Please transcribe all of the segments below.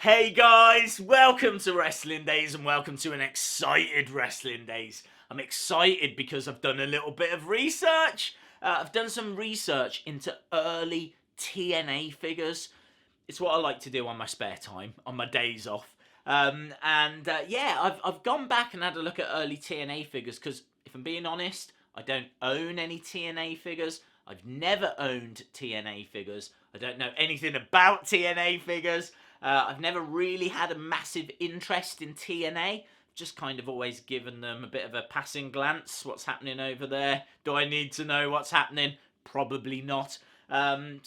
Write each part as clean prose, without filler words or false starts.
Hey guys, welcome to Wrestling Days and welcome to an excited Wrestling Days. I'm excited because I've done a little bit of research. I've done some research into early TNA figures. It's what I like to do on my spare time, on my days off. I've gone back and had a look at early TNA figures because, if I'm being honest, I don't own any TNA figures. I've never owned TNA figures. I don't know anything about TNA figures. I've never really had a massive interest in TNA. Just kind of always given them a bit of a passing glance. What's happening over there? Do I need to know what's happening? Probably not. I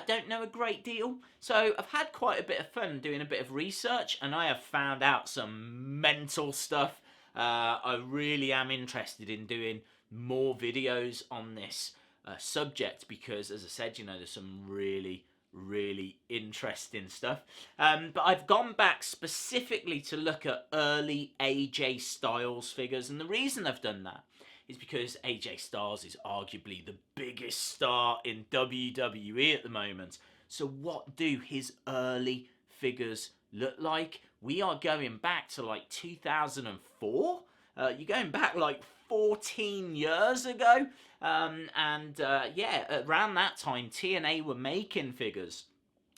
don't know a great deal. So I've had quite a bit of fun doing a bit of research, and I have found out some mental stuff. I really am interested in doing more videos on this subject because, as I said, there's some really interesting stuff. But I've gone back specifically to look at early AJ Styles figures, and the reason I've done that is because AJ Styles is arguably the biggest star in WWE at the moment. So what do his early figures look like? We are going back to like 2004. You're going back like 14 years ago. Around that time, TNA were making figures,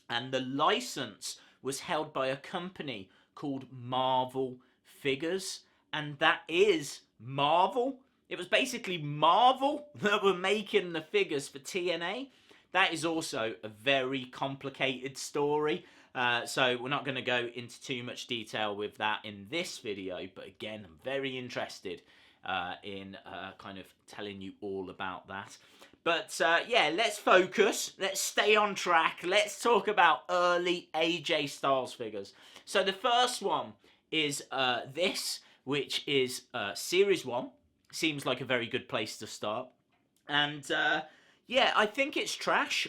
and the license was held by a company called Marvel Figures, and that is Marvel. It was basically Marvel that were making the figures for TNA. That is also a very complicated story. So we're not going to go into too much detail with that in this video. But again, I'm very interested in kind of telling you all about that. But let's focus. Let's stay on track. Let's talk about early AJ Styles figures. So the first one is this, which is Series 1. Seems like a very good place to start. And I think it's trash.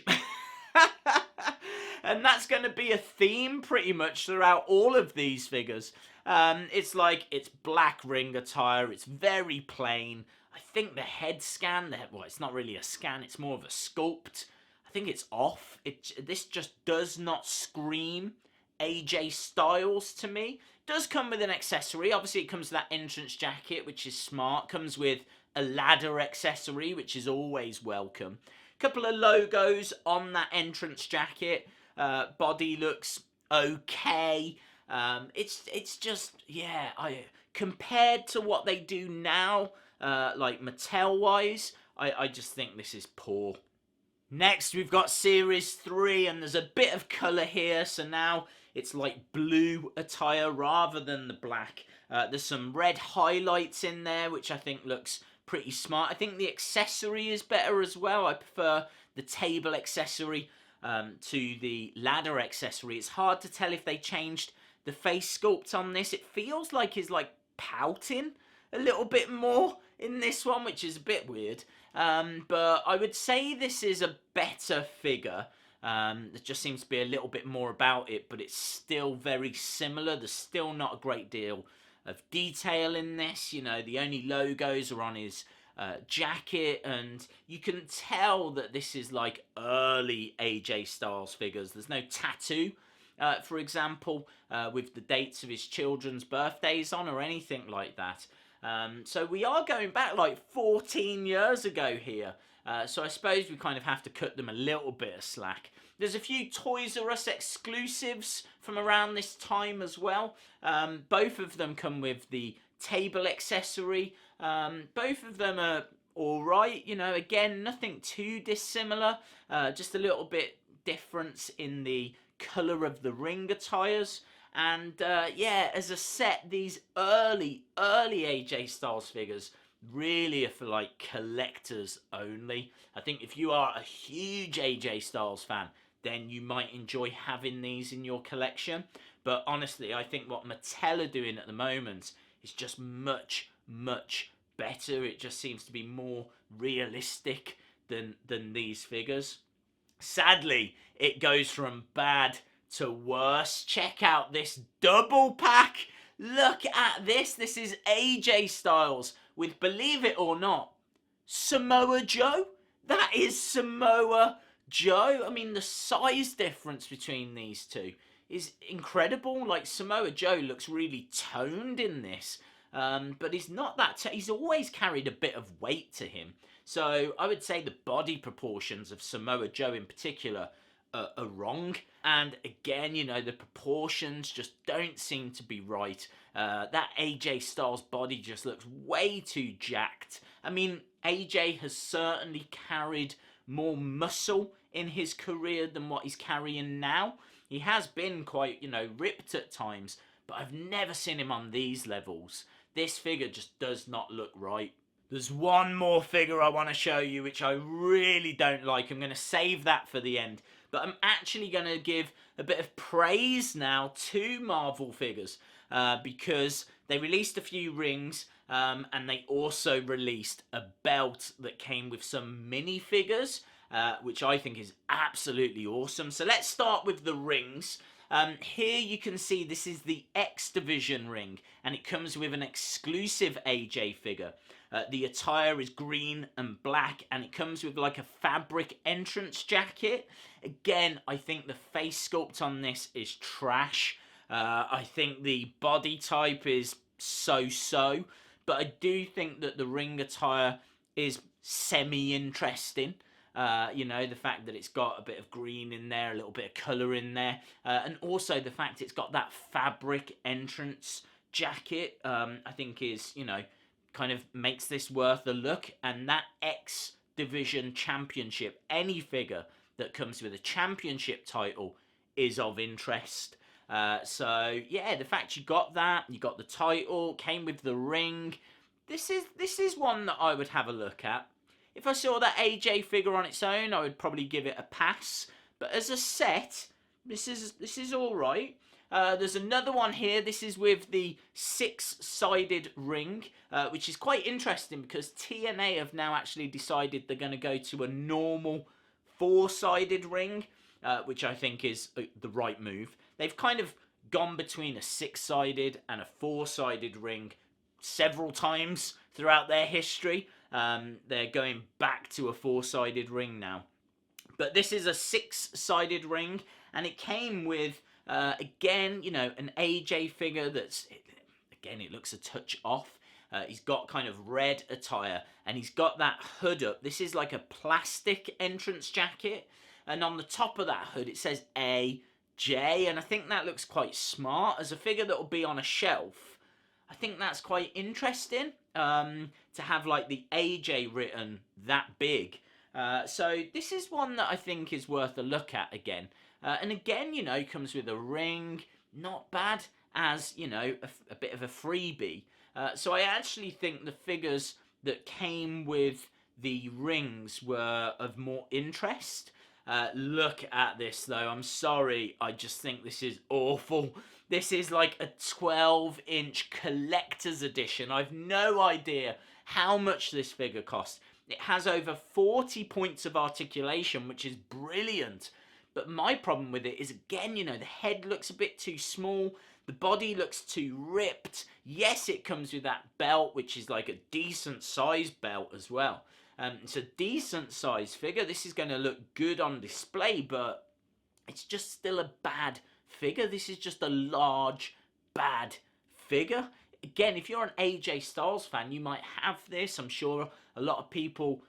And that's going to be a theme pretty much throughout all of these figures. It's black ring attire. It's very plain. I think the head scan, it's not really a scan. It's more of a sculpt. I think it's off. This just does not scream AJ Styles to me. Does come with an accessory. Obviously, it comes with that entrance jacket, which is smart. Comes with a ladder accessory, which is always welcome. Couple of logos on that entrance jacket. Body looks okay. It's just, compared to what they do now, like Mattel-wise, I just think this is poor. Next, we've got Series 3, and there's a bit of colour here, so now it's like blue attire rather than the black. There's some red highlights in there, which I think looks pretty smart. I think the accessory is better as well. I prefer the table accessory to the ladder accessory. It's hard to tell if they changed the face sculpt on this. It feels like he's like pouting a little bit more in this one, which is a bit weird. But I would say this is a better figure. There just seems to be a little bit more about it, but it's still very similar. There's still not a great deal of detail in this. The only logos are on his jacket, and you can tell that this is like early AJ Styles figures. There's no tattoo, for example, with the dates of his children's birthdays on or anything like that. So we are going back like 14 years ago here. So I suppose we kind of have to cut them a little bit of slack. There's a few Toys R Us exclusives from around this time as well. Both of them come with the table accessory. Both of them are alright. Again, nothing too dissimilar. Just a little bit difference in the colour of the ring attires. And as a set, these early AJ Styles figures really are for like collectors only. I think if you are a huge AJ Styles fan, then you might enjoy having these in your collection. But honestly, I think what Mattel are doing at the moment is just much better. It just seems to be more realistic than these figures. Sadly, it goes from bad to worse. Check out this double pack. Look at this. This is AJ Styles with, believe it or not, Samoa Joe. That is Samoa Joe. I mean, the size difference between these two is incredible. Like, Samoa Joe looks really toned in this, but he's not that. He's always carried a bit of weight to him. So I would say the body proportions of Samoa Joe in particular are wrong. And again, you know, the proportions just don't seem to be right. That AJ Styles body just looks way too jacked. I mean, AJ has certainly carried more muscle in his career than what he's carrying now. He has been quite, you know, ripped at times, but I've never seen him on these levels. This figure just does not look right. There's one more figure I want to show you which I really don't like. I'm going to save that for the end. But I'm actually going to give a bit of praise now to Marvel figures because they released a few rings and they also released a belt that came with some minifigures, which I think is absolutely awesome. So let's start with the rings. Here you can see this is the X Division ring, and it comes with an exclusive AJ figure. The attire is green and black, and it comes with like a fabric entrance jacket. Again, I think the face sculpt on this is trash. I think the body type is so-so, but I do think that the ring attire is semi-interesting. You know, the fact that it's got a bit of green in there, a little bit of colour in there, and also the fact it's got that fabric entrance jacket, I think is, you know, kind of makes this worth a look. And that X Division Championship, any figure that comes with a championship title is of interest. So yeah, the fact you got that, you got the title, came with the ring, this is one that I would have a look at. If I saw that AJ figure on its own, I would probably give it a pass. But as a set, this is all right. There's another one here. This is with the 6-sided ring, which is quite interesting because TNA have now actually decided they're going to go to a normal 4-sided ring, which I think is the right move. They've kind of gone between a 6-sided and a 4-sided ring several times throughout their history. They're going back to a 4-sided ring now. But this is a 6-sided ring, and it came with, again, you know, an AJ figure that's, again, it looks a touch off. He's got kind of red attire, and he's got that hood up. This is like a plastic entrance jacket, and on the top of that hood it says AJ, and I think that looks quite smart. As a figure that will be on a shelf, I think that's quite interesting, to have like the AJ written that big. So this is one that I think is worth a look at again. And again, you know, comes with a ring, not bad as, you know, a bit of a freebie. So I actually think the figures that came with the rings were of more interest. Look at this though, I'm sorry, I just think this is awful. This is like a 12-inch collector's edition. I've no idea how much this figure cost. It has over 40 points of articulation, which is brilliant. But my problem with it is, again, you know, the head looks a bit too small. The body looks too ripped. Yes, it comes with that belt, which is like a decent size belt as well. It's a decent size figure. This is going to look good on display, but it's just still a bad figure. This is just a large, bad figure. Again, if you're an AJ Styles fan, you might have this. I'm sure a lot of people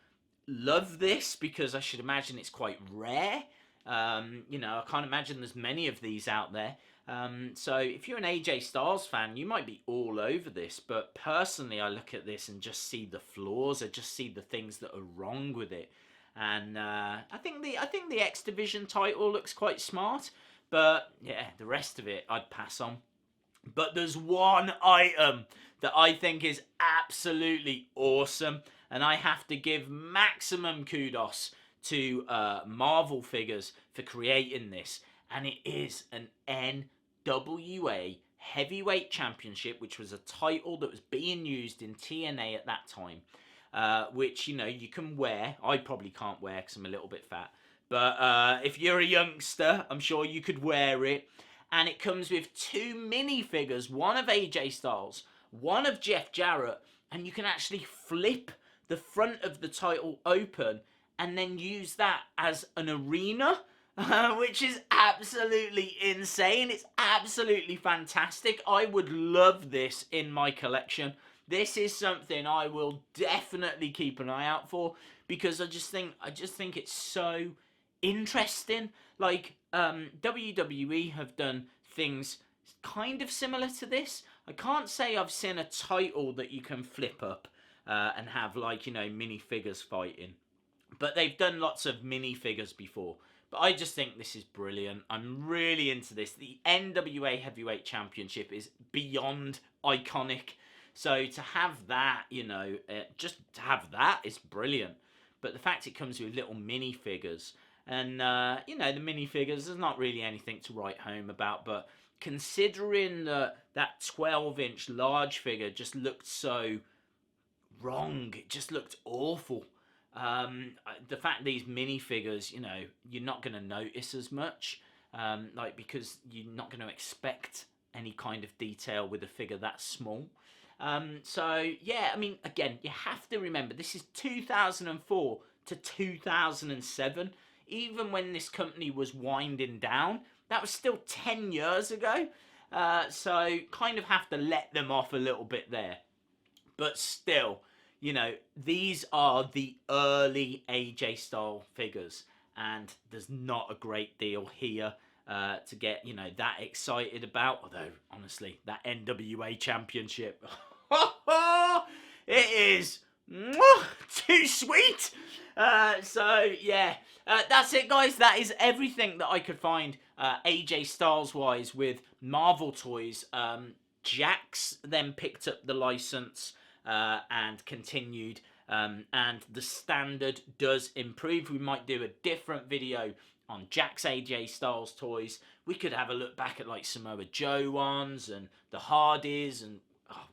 love this because I should imagine it's quite rare. You know, I can't imagine there's many of these out there. So if you're an AJ Styles fan, you might be all over this. But personally, I look at this and just see the flaws. I just see the things that are wrong with it. And I think the X Division title looks quite smart. But yeah, the rest of it I'd pass on. But there's one item that I think is absolutely awesome, and I have to give maximum kudos to Marvel Figures for creating this, and it is an NWA Heavyweight Championship, which was a title that was being used in TNA at that time, which, you know, you can wear. I probably can't wear because I'm a little bit fat, but if you're a youngster, I'm sure you could wear it. And it comes with 2 minifigures, one of AJ Styles, one of Jeff Jarrett, and you can actually flip the front of the title open and then use that as an arena which is absolutely insane. It's absolutely fantastic. I would love this in my collection. This is something I will definitely keep an eye out for, because I just think it's so interesting. Like, WWE have done things kind of similar to this. I can't say I've seen a title that you can flip up and have, like, minifigures fighting. But they've done lots of minifigures before. But I just think this is brilliant. I'm really into this. The NWA Heavyweight Championship is beyond iconic. So to have that, just to have that is brilliant. But the fact it comes with little minifigures, and the minifigures, there's not really anything to write home about. But considering that 12-inch large figure just looked so wrong, it just looked awful. The fact these minifigures, you're not going to notice as much, because you're not going to expect any kind of detail with a figure that small. So yeah, I mean, again, you have to remember this is 2004 to 2007. Even when this company was winding down, that was still 10 years ago. So kind of have to let them off a little bit there. But still, these are the early AJ style figures, and there's not a great deal here to get, that excited about. Although, honestly, that NWA Championship, it is too sweet. So, yeah, that's it, guys. That is everything that I could find AJ Styles wise with Marvel toys. Jax then picked up the license and continued, and the standard does improve. We might do a different video on Jax AJ Styles toys. We could have a look back at like Samoa Joe ones and the Hardys, and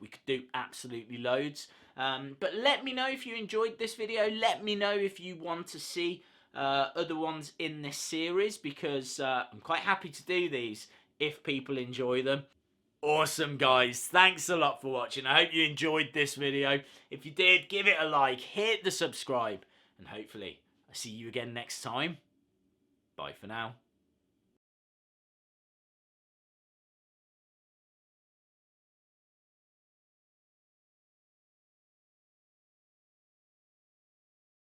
we could do absolutely loads. But let me know if you enjoyed this video. Let me know if you want to see other ones in this series, because I'm quite happy to do these if people enjoy them. Awesome, guys. Thanks a lot for watching. I hope you enjoyed this video. If you did, give it a like, hit the subscribe, and hopefully I'll see you again next time. Bye for now.